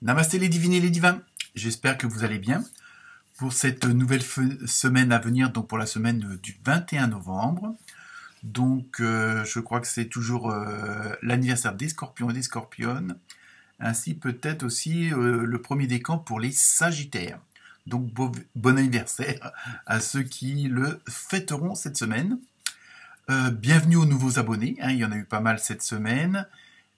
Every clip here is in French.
Namasté les divines et les divins, j'espère que vous allez bien. Pour cette nouvelle semaine à venir, donc pour la semaine du 21 novembre, donc je crois que c'est toujours l'anniversaire des scorpions et des scorpionnes, ainsi peut-être aussi le premier décan pour les sagittaires. Donc bon anniversaire à ceux qui le fêteront cette semaine. Bienvenue aux nouveaux abonnés, il y en a eu pas mal cette semaine.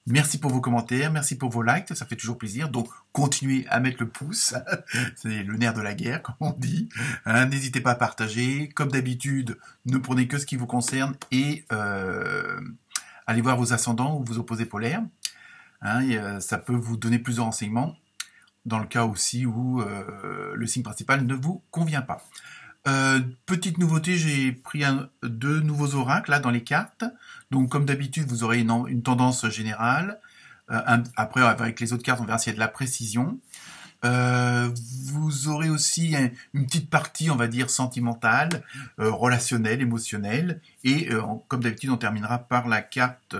Merci pour vos commentaires, merci pour vos likes, ça fait toujours plaisir. Donc, continuez à mettre le pouce, c'est le nerf de la guerre, comme on dit. N'hésitez pas à partager. Comme d'habitude, ne prenez que ce qui vous concerne et allez voir vos ascendants ou vos opposés polaires. Ça peut vous donner plus de renseignements dans le cas aussi où le signe principal ne vous convient pas. Petite nouveauté, j'ai pris deux nouveaux oracles là dans les cartes. Donc comme d'habitude, vous aurez une tendance générale. Après, avec les autres cartes, on verra s'il y a de la précision. Vous aurez aussi une petite partie, on va dire, sentimentale, relationnelle, émotionnelle. Et comme d'habitude, on terminera par la carte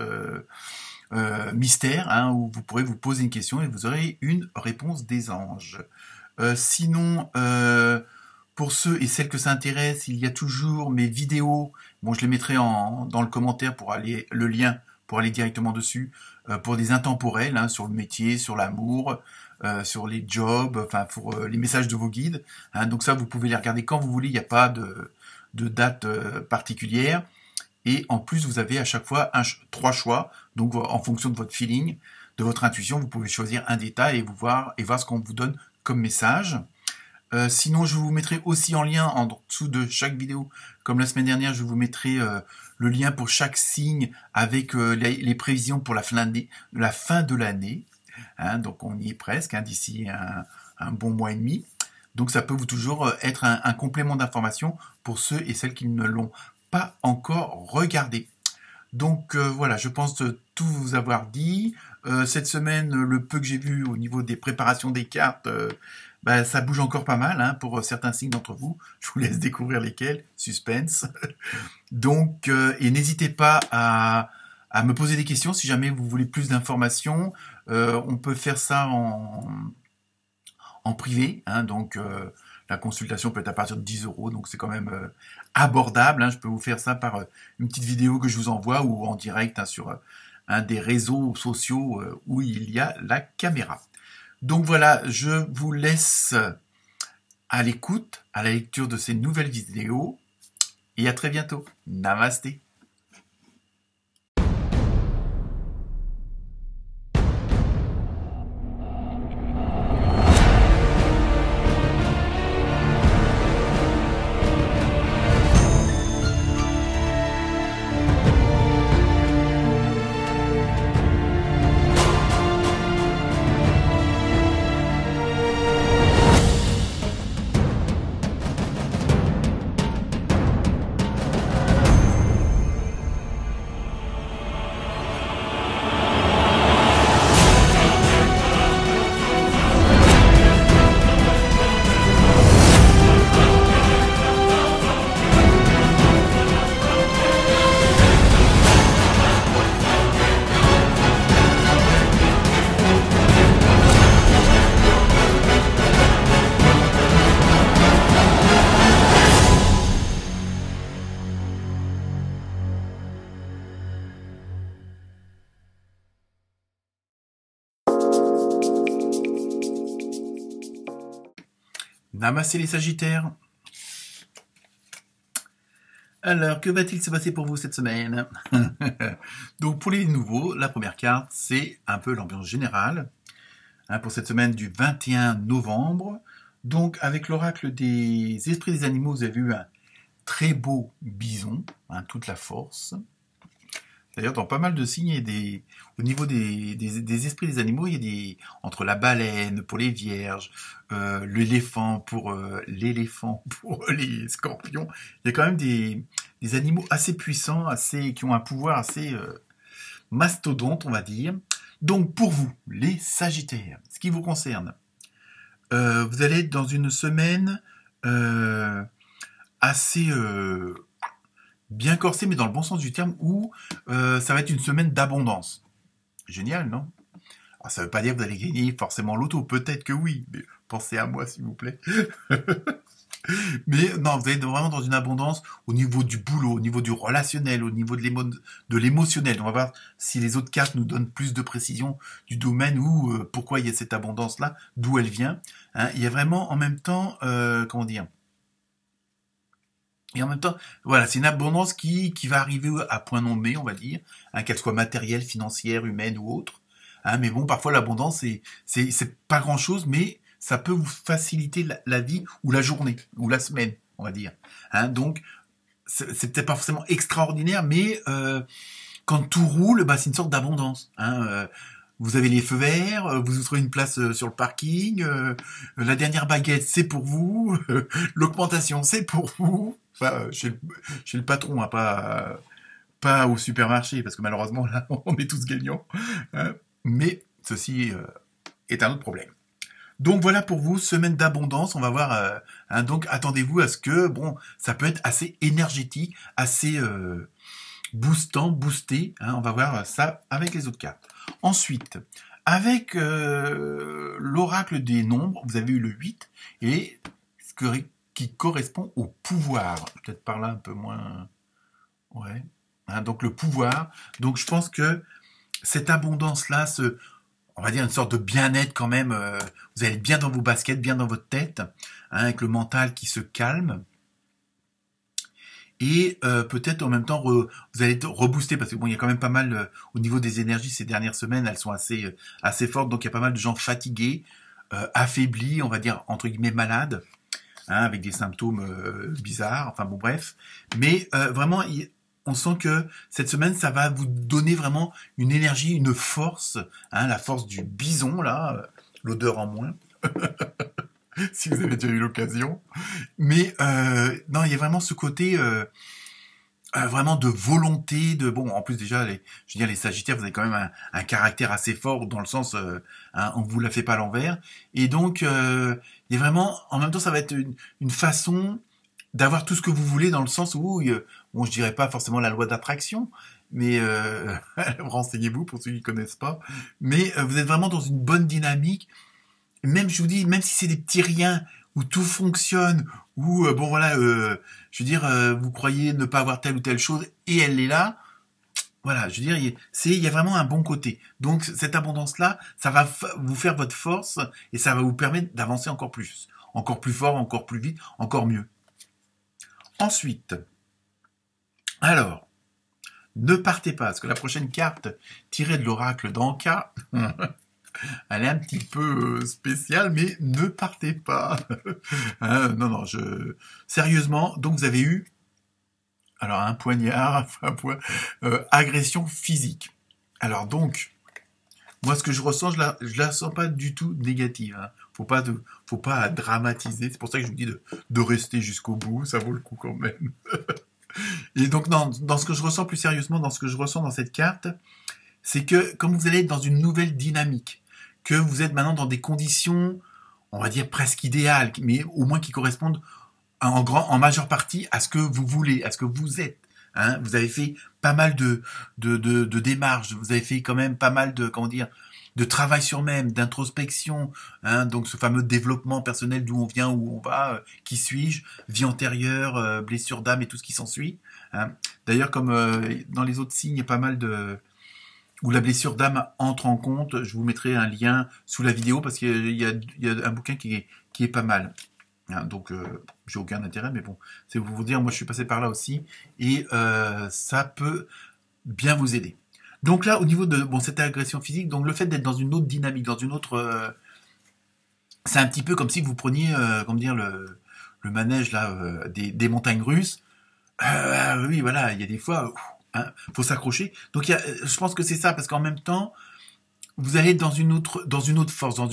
mystère, où vous pourrez vous poser une question et vous aurez une réponse des anges. Sinon... pour ceux et celles que ça intéresse, il y a toujours mes vidéos. Bon, je les mettrai dans le commentaire le lien pour aller directement dessus, pour des intemporels, sur le métier, sur l'amour, sur les jobs, enfin pour les messages de vos guides. Donc ça, vous pouvez les regarder quand vous voulez. Il n'y a pas de date particulière. Et en plus, vous avez à chaque fois 3 choix. Donc en fonction de votre feeling, de votre intuition, vous pouvez choisir un détail et voir ce qu'on vous donne comme message. Sinon, je vous mettrai aussi en lien en dessous de chaque vidéo, comme la semaine dernière, je vous mettrai le lien pour chaque signe avec les prévisions pour la fin de l'année. Donc on y est presque, d'ici un bon mois et demi. Donc ça peut vous toujours être un complément d'information pour ceux et celles qui ne l'ont pas encore regardé. Donc voilà, je pense tout vous avoir dit. Cette semaine, le peu que j'ai vu au niveau des préparations des cartes, ça bouge encore pas mal pour certains signes d'entre vous. Je vous laisse découvrir lesquels, suspense. Donc, et n'hésitez pas à me poser des questions si jamais vous voulez plus d'informations. On peut faire ça en privé. Donc, la consultation peut être à partir de 10 €, donc c'est quand même abordable. Je peux vous faire ça par une petite vidéo que je vous envoie ou en direct sur un des réseaux sociaux où il y a la caméra. Donc voilà, je vous laisse à l'écoute, à la lecture de ces nouvelles vidéos et à très bientôt. Namasté. Namasté les Sagittaires. Alors, que va-t-il se passer pour vous cette semaine? Donc, pour les nouveaux, la première carte, c'est un peu l'ambiance générale pour cette semaine du 21 novembre. Donc, avec l'oracle des esprits des animaux, vous avez eu un très beau bison, toute la force. D'ailleurs, dans pas mal de signes, au niveau des esprits des animaux, il y a entre la baleine pour les vierges, l'éléphant pour les scorpions, il y a quand même des animaux assez puissants, qui ont un pouvoir assez mastodonte, on va dire. Donc pour vous, les Sagittaires, ce qui vous concerne, vous allez être dans une semaine assez bien corsée, mais dans le bon sens du terme, où ça va être une semaine d'abondance. Génial, non? Alors, ça veut pas dire que vous allez gagner forcément l'auto, peut-être que oui, mais pensez à moi s'il vous plaît. Mais non, vous êtes vraiment dans une abondance au niveau du boulot, au niveau du relationnel, au niveau de l'émotionnel. On va voir si les autres cartes nous donnent plus de précision du domaine ou pourquoi il y a cette abondance-là, d'où elle vient. Hein, il y a vraiment en même temps, comment dire, et en même temps, voilà, c'est une abondance qui va arriver à point nommé, on va dire, hein, qu'elle soit matérielle, financière, humaine ou autre. Hein, mais bon, parfois l'abondance, c'est pas grand-chose, mais ça peut vous faciliter la vie ou la journée ou la semaine, on va dire. Hein, donc, c'est peut-être pas forcément extraordinaire, mais quand tout roule, bah, c'est une sorte d'abondance. Hein, vous avez les feux verts, vous ouvrez une place sur le parking, la dernière baguette, c'est pour vous, l'augmentation, c'est pour vous. Enfin, chez le patron, hein, pas au supermarché, parce que malheureusement, là, on est tous gagnants. Hein. Mais ceci est un autre problème. Donc voilà pour vous, semaine d'abondance, on va voir, hein, donc attendez-vous à ce que, bon, ça peut être assez énergétique, assez boosté, hein, on va voir ça avec les autres cartes. Ensuite, avec l'oracle des nombres, vous avez eu le 8, et qui correspond au pouvoir. Peut-être par là un peu moins... Ouais. Hein, donc le pouvoir. Donc je pense que cette abondance-là, on va dire une sorte de bien-être quand même, vous allez être bien dans vos baskets, bien dans votre tête, hein, avec le mental qui se calme. Et peut-être en même temps, vous allez être reboosté, parce que bon, il y a quand même pas mal, au niveau des énergies ces dernières semaines, elles sont assez fortes, donc il y a pas mal de gens fatigués, affaiblis, on va dire entre guillemets malades, hein, avec des symptômes bizarres, enfin bon bref. Mais vraiment, on sent que cette semaine, ça va vous donner vraiment une énergie, une force, hein, la force du bison, là, l'odeur en moins, si vous avez déjà eu l'occasion. Mais non, il y a vraiment ce côté vraiment de volonté, de bon, en plus déjà, je veux dire, les Sagittaires, vous avez quand même un caractère assez fort dans le sens, hein, on vous la fait pas à l'envers. Et donc, il y a vraiment, en même temps, ça va être une façon d'avoir tout ce que vous voulez dans le sens où, bon, je dirais pas forcément la loi d'attraction, mais renseignez-vous pour ceux qui connaissent pas. Mais vous êtes vraiment dans une bonne dynamique. Même, je vous dis, même si c'est des petits riens où tout fonctionne, où bon voilà, je veux dire, vous croyez ne pas avoir telle ou telle chose et elle est là. Voilà, je veux dire, il y a vraiment un bon côté. Donc cette abondance-là, ça va vous faire votre force et ça va vous permettre d'avancer encore plus fort, encore plus vite, encore mieux. Ensuite, alors, ne partez pas, parce que la prochaine carte tirée de l'oracle d'Anka, elle est un petit peu spéciale, mais ne partez pas. Hein, non, sérieusement, donc vous avez eu, alors un poignard, agression physique. Alors donc, moi ce que je ressens, je la sens pas du tout négative. Hein. Faut pas dramatiser. C'est pour ça que je vous dis de rester jusqu'au bout. Ça vaut le coup quand même. Et donc non, dans ce que je ressens plus sérieusement, dans ce que je ressens dans cette carte, c'est que comme vous allez être dans une nouvelle dynamique, que vous êtes maintenant dans des conditions, on va dire presque idéales, mais au moins qui correspondent en majeure partie à ce que vous voulez, à ce que vous êtes. Hein. Vous avez fait pas mal de démarches, vous avez fait quand même pas mal de, comment dire, de travail sur même, d'introspection, hein, donc ce fameux développement personnel d'où on vient, où on va, qui suis-je, vie antérieure, blessure d'âme et tout ce qui s'ensuit. Hein. D'ailleurs, comme dans les autres signes, il y a pas mal de... où la blessure d'âme entre en compte, je vous mettrai un lien sous la vidéo parce qu'il y a un bouquin qui est pas mal. Hein, donc, j'ai aucun intérêt, mais bon, c'est pour vous dire, moi je suis passé par là aussi, et ça peut bien vous aider. Donc là, au niveau de cette agression physique, donc le fait d'être dans une autre dynamique, dans une autre... c'est un petit peu comme si vous preniez, comment dire, le manège là, des montagnes russes. Oui, voilà, il y a des fois... Hein, faut s'accrocher. Donc je pense que c'est ça, parce qu'en même temps, vous allez être dans une autre force, dans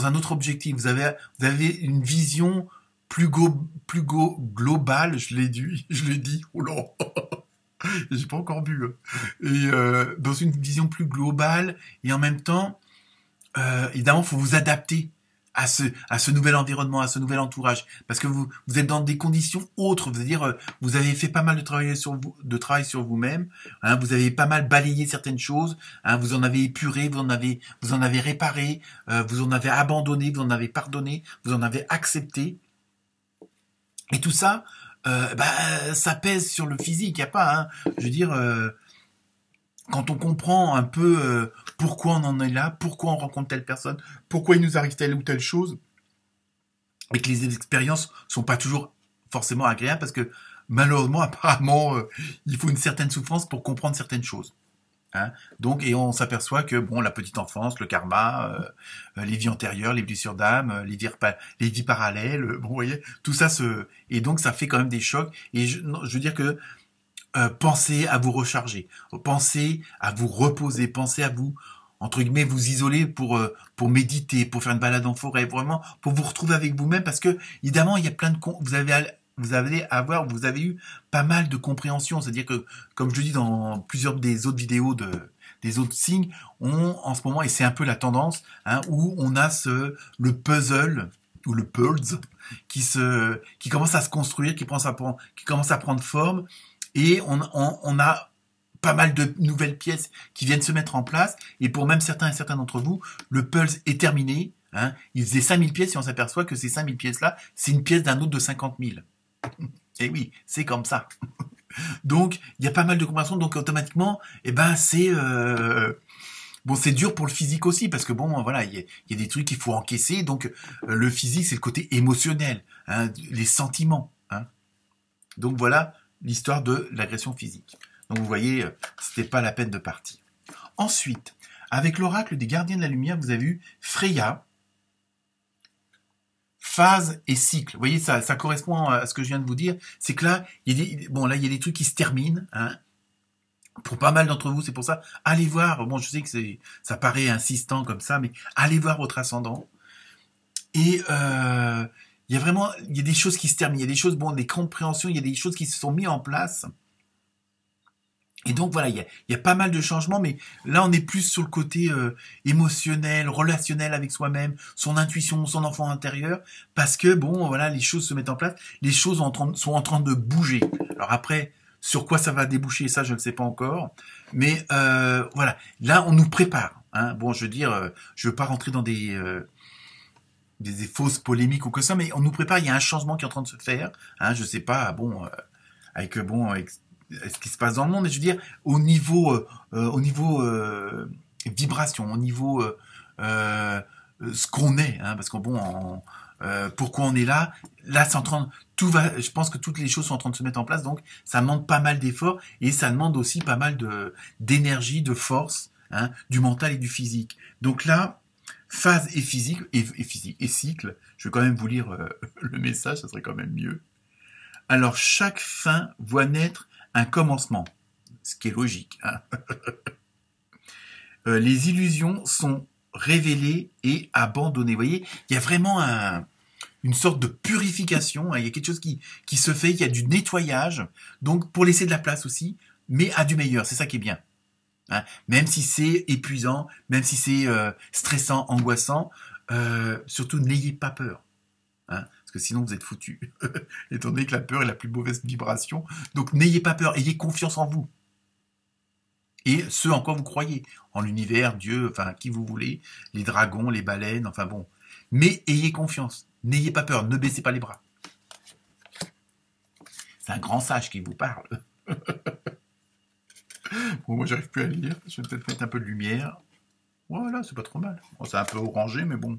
un autre objectif. Vous avez une vision plus globale. Je l'ai dit. Oh là, j'ai pas encore bu. Et dans une vision plus globale, et en même temps, évidemment, faut vous adapter à ce nouvel environnement, à ce nouvel entourage, parce que vous êtes dans des conditions autres. C'est-à-dire, vous avez fait pas mal de travail sur vous-même. Hein, vous avez pas mal balayé certaines choses. Hein, vous en avez épuré, vous en avez réparé, vous en avez abandonné, vous en avez pardonné, vous en avez accepté. Et tout ça, ça pèse sur le physique. Y a pas, hein, je veux dire. Quand on comprend un peu pourquoi on en est là, pourquoi on rencontre telle personne, pourquoi il nous arrive telle ou telle chose, et que les expériences sont pas toujours forcément agréables, parce que malheureusement, apparemment, il faut une certaine souffrance pour comprendre certaines choses. Hein. Donc, et on s'aperçoit que bon, la petite enfance, le karma, les vies antérieures, les blessures d'âme, les vies parallèles, bon, vous voyez, tout ça et donc ça fait quand même des chocs. Et je veux dire que pensez à vous recharger, pensez à vous reposer, pensez à vous, entre guillemets, vous isoler pour méditer, pour faire une balade en forêt, vraiment, pour vous retrouver avec vous-même, parce que, évidemment, il y a plein de, vous avez eu pas mal de compréhension, c'est-à-dire que, comme je le dis dans plusieurs des autres vidéos des autres signes, en ce moment, et c'est un peu la tendance, hein, où on a le puzzle, ou le pulse, qui commence à se construire, qui commence à prendre forme, et on a pas mal de nouvelles pièces qui viennent se mettre en place. Et pour même certains et certains d'entre vous, le Pulse est terminé. Hein. Il faisait 5000 pièces et on s'aperçoit que ces 5000 pièces-là, c'est une pièce d'un autre de 50 000. Et oui, c'est comme ça. Donc, il y a pas mal de compréhension. Donc, automatiquement, c'est... Bon, c'est dur pour le physique aussi, parce que bon, voilà, il y a des trucs qu'il faut encaisser. Donc, le physique, c'est le côté émotionnel, hein, les sentiments. Hein. Donc, voilà l'histoire de l'agression physique. Donc vous voyez, c'était pas la peine de partir. Ensuite, avec l'oracle des gardiens de la lumière, vous avez eu Freya, phase et cycle. Vous voyez, ça correspond à ce que je viens de vous dire. C'est que là, il y a des trucs qui se terminent. Hein. Pour pas mal d'entre vous, c'est pour ça. Allez voir. Bon, je sais que ça paraît insistant comme ça, mais allez voir votre ascendant. Et il y a des choses qui se terminent, il y a des choses, bon, des compréhensions, il y a des choses qui se sont mises en place. Et donc voilà, il y a pas mal de changements, mais là on est plus sur le côté émotionnel, relationnel avec soi-même, son intuition, son enfant intérieur, parce que bon, voilà, les choses se mettent en place, les choses sont en train de bouger. Alors après, sur quoi ça va déboucher, ça je ne sais pas encore, mais voilà, là on nous prépare. Hein. Bon, je veux dire, je veux pas rentrer dans des fausses polémiques ou que ça, mais on nous prépare, il y a un changement qui est en train de se faire, hein, je sais pas, bon, avec ce qui se passe dans le monde, mais je veux dire, au niveau vibration, au niveau ce qu'on est, hein, parce que bon, pourquoi on est là c'est en train, je pense que toutes les choses sont en train de se mettre en place, donc ça demande pas mal d'efforts, et ça demande aussi pas mal d'énergie, de force, hein, du mental et du physique. Donc là, phase et physique, et cycle, je vais quand même vous lire le message, ça serait quand même mieux. Alors, chaque fin voit naître un commencement, ce qui est logique. Hein. Les illusions sont révélées et abandonnées. Vous voyez, il y a vraiment une sorte de purification, hein. Il y a quelque chose qui se fait, il y a du nettoyage, donc pour laisser de la place aussi, mais à du meilleur, c'est ça qui est bien. Hein. Même si c'est épuisant, même si c'est stressant, angoissant, surtout n'ayez pas peur. Hein, parce que sinon vous êtes foutus, étant donné que la peur est la plus mauvaise vibration. Donc n'ayez pas peur, ayez confiance en vous. Et ce en quoi vous croyez, en l'univers, Dieu, enfin qui vous voulez, les dragons, les baleines, enfin bon. Mais ayez confiance, n'ayez pas peur, ne baissez pas les bras. C'est un grand sage qui vous parle. Bon, moi j'arrive plus à lire, je vais peut-être mettre un peu de lumière. Voilà, c'est pas trop mal. Bon, c'est un peu orangé, mais bon.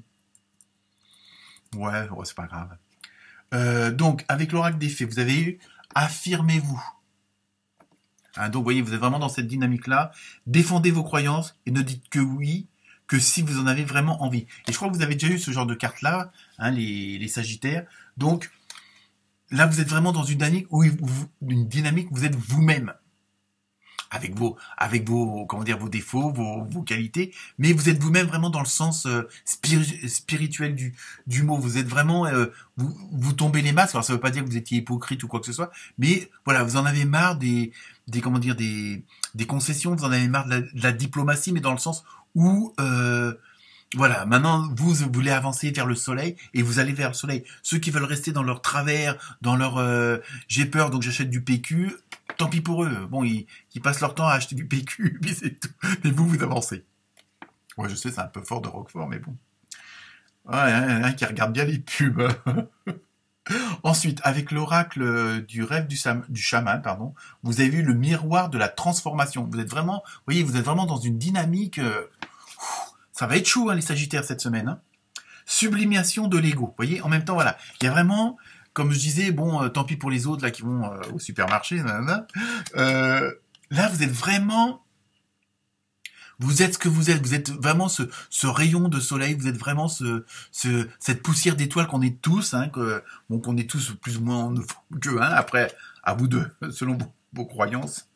Ouais, c'est pas grave. Donc, avec l'oracle des fées, vous avez eu affirmez-vous. Hein, donc, vous voyez, vous êtes vraiment dans cette dynamique-là. Défendez vos croyances et ne dites que oui, que si vous en avez vraiment envie. Et je crois que vous avez déjà eu ce genre de carte-là, hein, les Sagittaires. Donc, là, vous êtes vraiment dans une dynamique où vous êtes vous-même. Avec vos comment dire, vos défauts, vos qualités, mais vous êtes vous-même vraiment dans le sens spirituel du mot. Vous êtes vraiment, vous tombez les masques. Alors ça veut pas dire que vous étiez hypocrite ou quoi que ce soit, mais voilà, vous en avez marre des concessions, vous en avez marre de la diplomatie, mais dans le sens où Voilà, maintenant, vous voulez avancer vers le soleil et vous allez vers le soleil. Ceux qui veulent rester dans leur travers, dans leur j'ai peur donc j'achète du PQ, tant pis pour eux. Bon, ils passent leur temps à acheter du PQ, puis c'est tout. Mais vous avancez. Ouais, je sais, c'est un peu fort de Roquefort, mais bon. Ouais, un qui regarde bien les pubs. Ensuite, avec l'oracle du rêve du chaman, pardon, vous avez vu le miroir de la transformation. Vous êtes vraiment, vous voyez, vous êtes vraiment dans une dynamique. Ça va être chaud, hein, les Sagittaires cette semaine. Hein. Sublimation de l'ego. Vous voyez, en même temps, voilà, il y a vraiment, comme je disais, bon, tant pis pour les autres là qui vont au supermarché. Là, vous êtes vraiment. Vous êtes ce que vous êtes. Vous êtes vraiment ce rayon de soleil. Vous êtes vraiment cette poussière d'étoiles qu'on est tous, hein, qu'on est tous plus ou moins que un. Après, à vous deux, selon vos croyances.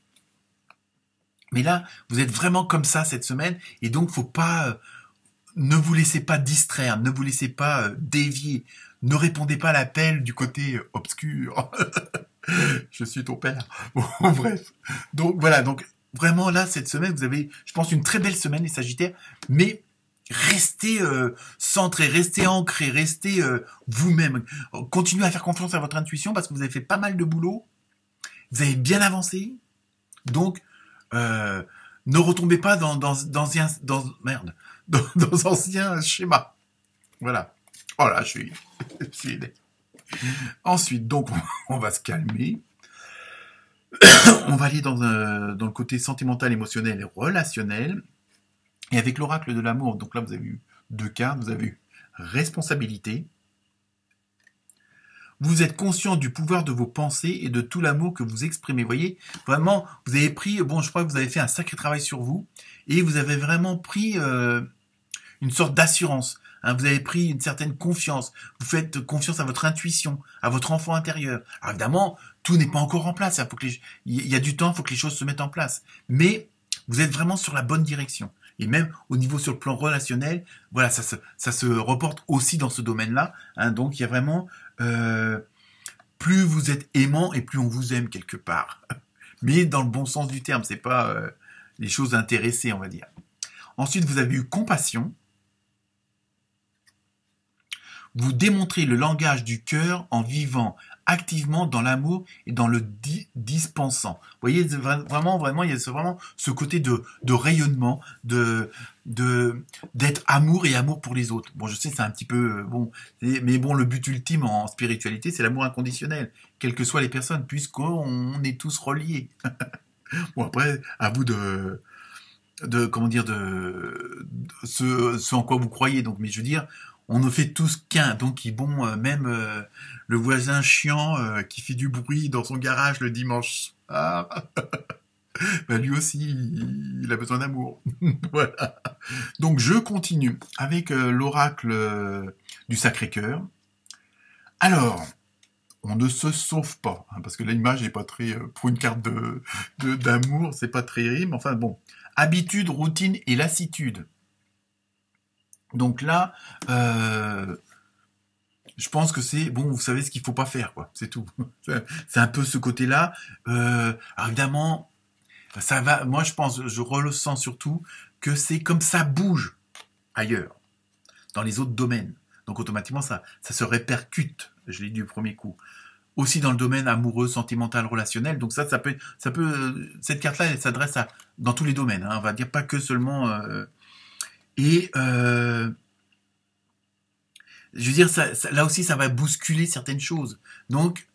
Mais là, vous êtes vraiment comme ça cette semaine, et donc faut pas, ne vous laissez pas distraire, ne vous laissez pas dévier, ne répondez pas à l'appel du côté obscur. Je suis ton père. Bon, bref. Donc voilà, donc vraiment là, cette semaine, vous avez, je pense, une très belle semaine, les Sagittaires, mais restez centrés, restez ancrés, restez vous-même. Continuez à faire confiance à votre intuition parce que vous avez fait pas mal de boulot, vous avez bien avancé, donc ne retombez pas dans anciens schémas. Voilà. Oh là, je suis aidé. Ensuite, donc, on va se calmer. On va aller dans le côté sentimental, émotionnel et relationnel. Et avec l'oracle de l'amour, donc là, vous avez eu 2 cartes. Vous avez eu responsabilité. Vous êtes conscient du pouvoir de vos pensées et de tout l'amour que vous exprimez. Vous voyez, vraiment, vous avez pris, bon, je crois que vous avez fait un sacré travail sur vous, et vous avez vraiment pris une sorte d'assurance. Hein, vous avez pris une certaine confiance. Vous faites confiance à votre intuition, à votre enfant intérieur. Alors évidemment, tout n'est pas encore en place. Il y a du temps, il faut que les choses se mettent en place. Mais vous êtes vraiment sur la bonne direction. Et même au niveau sur le plan relationnel, voilà, ça se reporte aussi dans ce domaine-là. Hein, donc il y a vraiment plus vous êtes aimant et plus on vous aime quelque part. Mais dans le bon sens du terme, c'est pas les choses intéressées, on va dire. Ensuite, vous avez eu compassion. Vous démontrez le langage du cœur en vivant activement dans l'amour et dans le dispensant. Vous voyez, vraiment, il y a vraiment ce côté de rayonnement, d'être amour et amour pour les autres. Bon, je sais, c'est un petit peu bon, mais bon, le but ultime en spiritualité, c'est l'amour inconditionnel, quelles que soient les personnes, puisqu'on est tous reliés. Bon, après, à vous de comment dire, ce en quoi vous croyez. Donc, mais je veux dire, on ne fait tous qu'un. Donc, bon, même le voisin chiant qui fait du bruit dans son garage le dimanche soir, bah, lui aussi, il a besoin d'amour. Voilà. Donc, je continue avec l'oracle du Sacré-Cœur. Alors, on ne se sauve pas, hein, parce que l'image n'est pas très, pour une carte d'amour, c'est pas très rime. Enfin bon, habitude, routine et lassitude. Donc là, je pense que c'est bon, vous savez ce qu'il faut pas faire, quoi. C'est tout. C'est un peu ce côté-là. Alors évidemment, ça va. Moi, je ressens surtout que c'est comme ça bouge ailleurs, dans les autres domaines. Donc automatiquement, ça se répercute. Je l'ai dit du premier coup. Aussi dans le domaine amoureux, sentimental, relationnel. Donc ça peut, cette carte-là, elle s'adresse dans tous les domaines. Hein, on va dire pas que seulement. Je veux dire, là aussi, ça va bousculer certaines choses. Donc,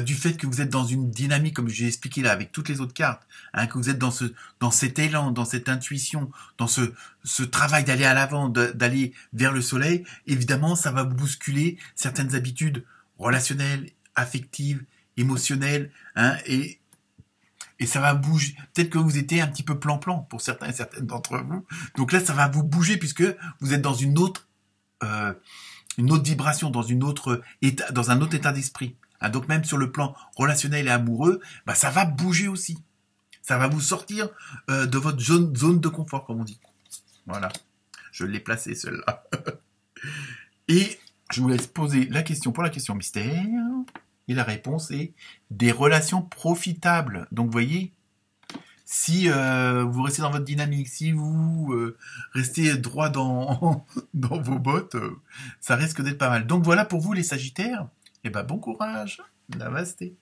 du fait que vous êtes dans une dynamique, comme j'ai expliqué là, avec toutes les autres cartes, hein, que vous êtes dans cet élan, dans cette intuition, dans ce travail d'aller à l'avant, d'aller vers le soleil, évidemment, ça va bousculer certaines habitudes relationnelles, affectives, émotionnelles, hein, et ça va bouger. Peut-être que vous étiez un petit peu plan-plan pour certains et certaines d'entre vous. Donc là, ça va vous bouger puisque vous êtes dans une autre vibration, dans un autre état d'esprit. Hein, donc même sur le plan relationnel et amoureux, bah, ça va bouger aussi. Ça va vous sortir de votre zone de confort, comme on dit. Voilà. Je l'ai placé, celle-là. Et je vous laisse poser la question pour la question mystère. Et la réponse est des relations profitables. Donc, vous voyez, Si vous restez dans votre dynamique, si vous restez droit dans, dans vos bottes, ça risque d'être pas mal. Donc voilà pour vous les Sagittaires. Et ben bon courage. Namasté.